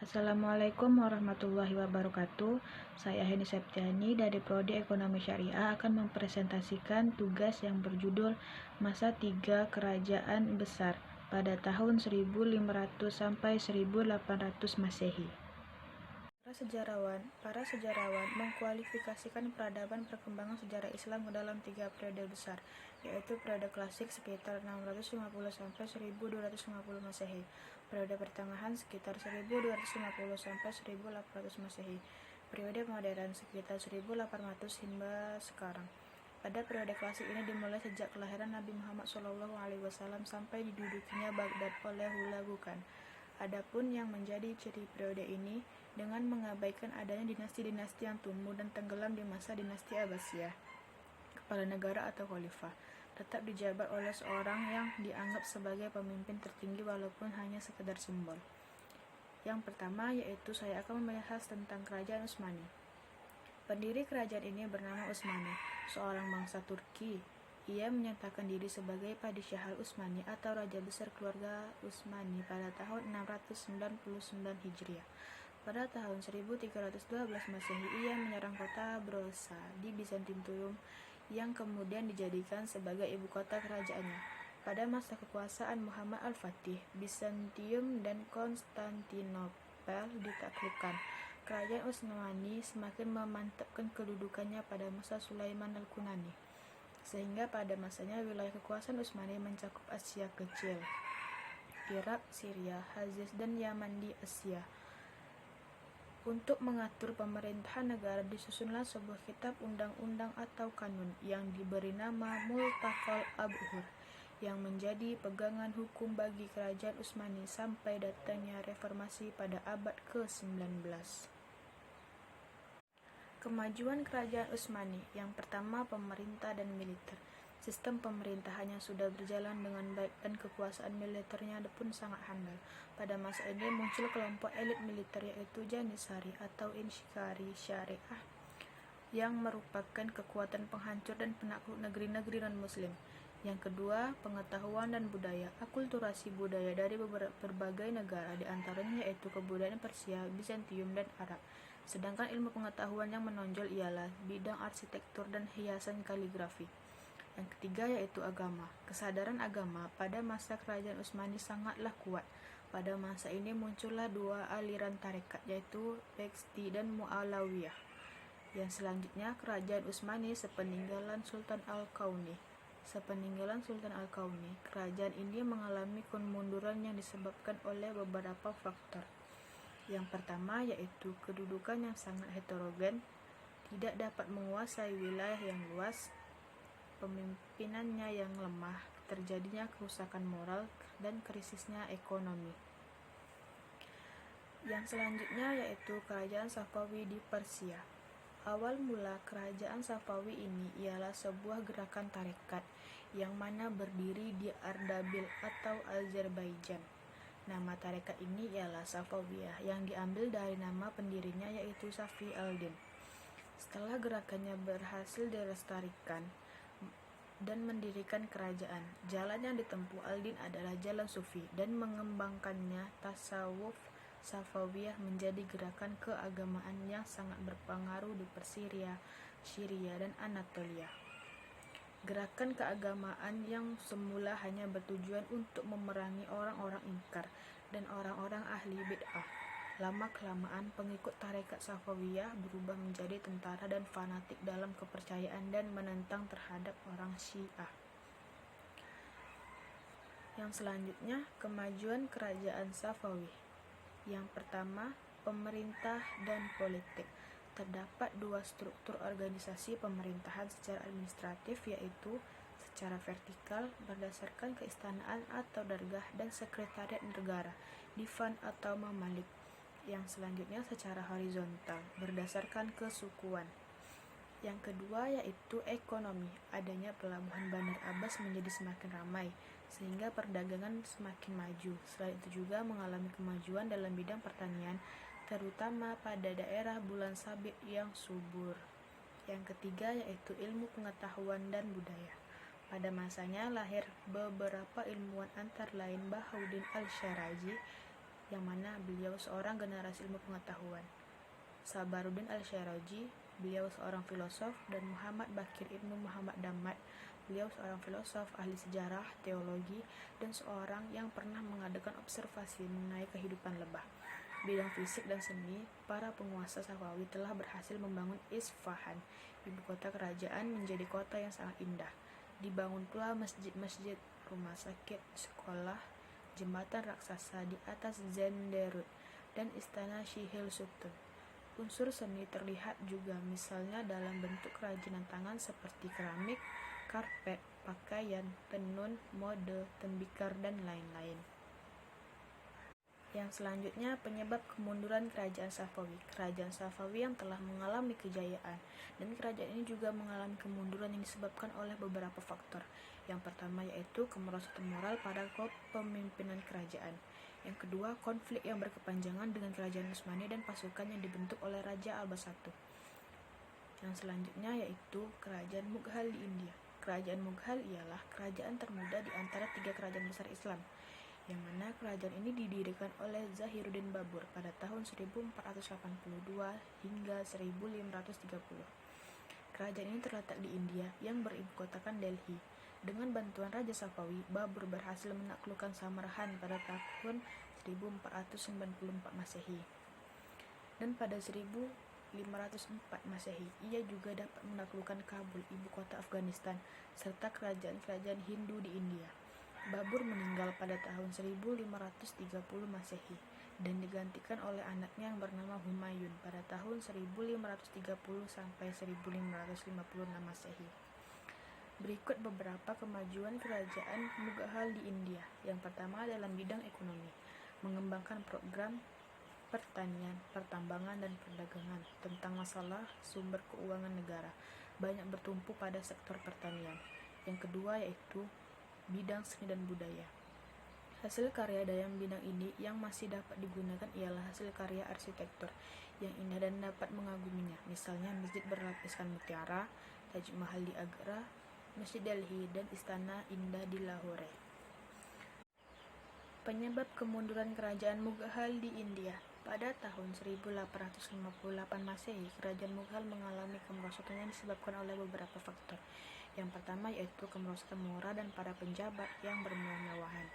Assalamualaikum warahmatullahi wabarakatuh. Saya Heni Septiani dari Prodi Ekonomi Syariah akan mempresentasikan tugas yang berjudul Masa Tiga Kerajaan Besar pada tahun 1500 sampai 1800 Masehi. Para sejarawan mengkualifikasikan peradaban perkembangan sejarah Islam ke dalam 3 periode besar, yaitu periode klasik sekitar 650 sampai 1250 Masehi, periode pertengahan sekitar 1250 sampai 1800 Masehi, periode modern sekitar 1800 hingga sekarang. Pada periode klasik ini dimulai sejak kelahiran Nabi Muhammad SAW sampai didudukinya Baghdad oleh Hulagu Khan. Adapun yang menjadi ciri periode ini dengan mengabaikan adanya dinasti-dinasti yang tumbuh dan tenggelam di masa dinasti Abbasiyah, kepala negara atau khalifah tetap dijabat oleh seorang yang dianggap sebagai pemimpin tertinggi walaupun hanya sekedar simbol. Yang pertama yaitu saya akan membahas tentang Kerajaan Utsmani. Pendiri kerajaan ini bernama Utsmani, seorang bangsa Turki. Ia menyatakan diri sebagai Padishah Al-Utsmani atau Raja Besar Keluarga Utsmani pada tahun 699 Hijriah. Pada tahun 1312 Masehi, ia menyerang kota Brosa di Bizantium yang kemudian dijadikan sebagai ibu kota kerajaannya. Pada masa kekuasaan Muhammad Al-Fatih, Bizantium dan Konstantinopel ditaklukkan. Kerajaan Utsmani semakin memantapkan kedudukannya pada masa Sulaiman Al-Kunani, sehingga pada masanya wilayah kekuasaan Utsmani mencakup Asia Kecil, Irak, Syria, Hejaz, dan Yaman di Asia. Untuk mengatur pemerintahan negara disusunlah sebuah kitab undang-undang atau kanun yang diberi nama Multaqal Abhur, yang menjadi pegangan hukum bagi kerajaan Utsmani sampai datangnya reformasi pada abad ke-19. Kemajuan kerajaan Utsmani. Yang pertama, pemerintah dan militer. Sistem pemerintahannya sudah berjalan dengan baik dan kekuasaan militernya pun sangat handal. Pada masa ini muncul kelompok elit militer yaitu Janissary atau Inshikari Syariah yang merupakan kekuatan penghancur dan penakluk negeri-negeri non-muslim. Yang kedua, pengetahuan dan budaya. Akulturasi budaya dari berbagai negara, diantaranya yaitu kebudayaan Persia, Bizantium, dan Arab. Sedangkan ilmu pengetahuan yang menonjol ialah bidang arsitektur dan hiasan kaligrafi. Yang ketiga yaitu agama. Kesadaran agama pada masa kerajaan Utsmani sangatlah kuat. Pada masa ini muncullah dua aliran tarekat yaitu Bekti dan Mu'alawiyah. Yang selanjutnya kerajaan Utsmani sepeninggalan Sultan Al-Qauni. Kerajaan ini mengalami kemunduran yang disebabkan oleh beberapa faktor. Yang pertama yaitu kedudukan yang sangat heterogen, tidak dapat menguasai wilayah yang luas, pemimpinannya yang lemah, terjadinya kerusakan moral, dan krisisnya ekonomi. Yang selanjutnya yaitu kerajaan Safawi di Persia. Awal mula kerajaan Safawi ini ialah sebuah gerakan tarekat yang mana berdiri di Ardabil atau Azerbaijan. Nama tarekat ini ialah Safawiyah yang diambil dari nama pendirinya yaitu Safi al-Din. Setelah gerakannya berhasil dilestarikan dan mendirikan kerajaan, jalan yang ditempuh al-Din adalah jalan sufi dan mengembangkannya tasawuf Safawiyah menjadi gerakan keagamaan yang sangat berpengaruh di Persia, Syria, dan Anatolia. Gerakan keagamaan yang semula hanya bertujuan untuk memerangi orang-orang ingkar dan orang-orang ahli bid'ah. Lama-kelamaan pengikut tarekat Safawiyah berubah menjadi tentara dan fanatik dalam kepercayaan dan menentang terhadap orang Syiah. Yang selanjutnya, kemajuan kerajaan Safawi. Yang pertama, pemerintah dan politik. Terdapat dua struktur organisasi pemerintahan secara administratif yaitu secara vertikal berdasarkan keistanaan atau dargah dan sekretariat negara, divan atau mamalik. Yang selanjutnya secara horizontal berdasarkan kesukuan. Yang kedua yaitu ekonomi. Adanya pelabuhan Bandar Abbas menjadi semakin ramai sehingga perdagangan semakin maju. Selain itu juga mengalami kemajuan dalam bidang pertanian, terutama pada daerah Bulan Sabit yang subur. Yang ketiga yaitu ilmu pengetahuan dan budaya. Pada masanya lahir beberapa ilmuwan antara lain Bahauddin Al-Syarazi, yang mana beliau seorang generasi ilmu pengetahuan. Sabaruddin Al-Syaraji, beliau seorang filosof, dan Muhammad Bakir Ibnu Muhammad Damad, beliau seorang filosof, ahli sejarah, teologi, dan seorang yang pernah mengadakan observasi mengenai kehidupan lebah. Bidang fisik dan seni, para penguasa Safawi telah berhasil membangun Isfahan, ibu kota kerajaan, menjadi kota yang sangat indah. Dibangun pula masjid-masjid, rumah sakit, sekolah, jembatan raksasa di atas Zenderut, dan istana Shihil Sutun. Unsur seni terlihat juga misalnya dalam bentuk kerajinan tangan seperti keramik, karpet, pakaian, tenun, mode, tembikar, dan lain-lain. Yang selanjutnya, penyebab kemunduran kerajaan Safawi. Kerajaan Safawi yang telah mengalami kejayaan, dan kerajaan ini juga mengalami kemunduran yang disebabkan oleh beberapa faktor. Yang pertama yaitu kemerosotan moral pada kepemimpinan kerajaan. Yang kedua, konflik yang berkepanjangan dengan kerajaan Utsmani dan pasukan yang dibentuk oleh Raja Abbas I. Yang selanjutnya yaitu kerajaan Mughal di India. Kerajaan Mughal ialah kerajaan termuda di antara 3 kerajaan besar Islam, yang mana kerajaan ini didirikan oleh Zahiruddin Babur pada tahun 1482 hingga 1530. Kerajaan ini terletak di India yang beribukotakan Delhi. Dengan bantuan Raja Safawi, Babur berhasil menaklukkan Samarkand pada tahun 1494 Masehi. Dan pada 1504 Masehi, ia juga dapat menaklukkan Kabul, ibu kota Afghanistan, serta kerajaan-kerajaan Hindu di India. Babur meninggal pada tahun 1530 Masehi dan digantikan oleh anaknya yang bernama Humayun pada tahun 1530 sampai 1556 Masehi. Berikut beberapa kemajuan kerajaan Mughal di India. Yang pertama dalam bidang ekonomi, mengembangkan program pertanian, pertambangan, dan perdagangan. Tentang masalah sumber keuangan negara, banyak bertumpu pada sektor pertanian. Yang kedua yaitu bidang seni dan budaya. Hasil karya dalam bidang ini yang masih dapat digunakan ialah hasil karya arsitektur yang indah dan dapat mengaguminya, misalnya masjid berlapiskan mutiara, Taj Mahal di Agra, Masjid Delhi, dan Istana Indah di Lahore. Penyebab kemunduran kerajaan Mughal di India. Pada tahun 1858 Masehi, kerajaan Mughal mengalami kemerosotan yang disebabkan oleh beberapa faktor. Yang pertama yaitu kemerosotan moral dan para penjabat yang bermewah-mewahan.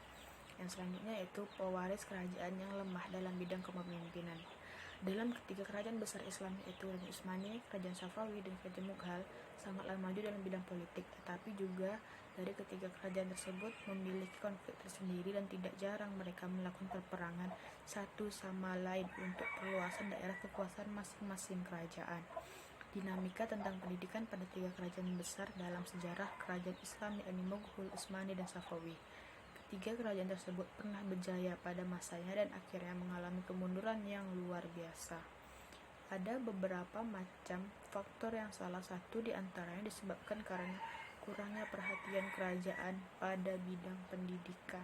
Yang selanjutnya yaitu pewaris kerajaan yang lemah dalam bidang kepemimpinan. Dalam ketiga kerajaan besar Islam yaitu Kerajaan Utsmani, Kerajaan Safawi, dan Kerajaan Mughal sangatlah maju dalam bidang politik, tetapi juga dari ketiga kerajaan tersebut memiliki konflik tersendiri dan tidak jarang mereka melakukan peperangan satu sama lain untuk perluasan daerah kekuasaan masing-masing kerajaan. Dinamika tentang pendidikan pada 3 kerajaan besar dalam sejarah kerajaan Islam yakni Mughal, Utsmani, dan Safawi. Ketiga kerajaan tersebut pernah berjaya pada masanya dan akhirnya mengalami kemunduran yang luar biasa. Ada beberapa macam faktor yang salah satu di antaranya disebabkan karena kurangnya perhatian kerajaan pada bidang pendidikan.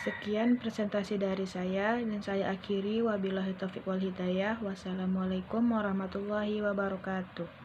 Sekian presentasi dari saya dan saya akhiri. Wabillahi taufiq wal hidayah. Wassalamualaikum warahmatullahi wabarakatuh.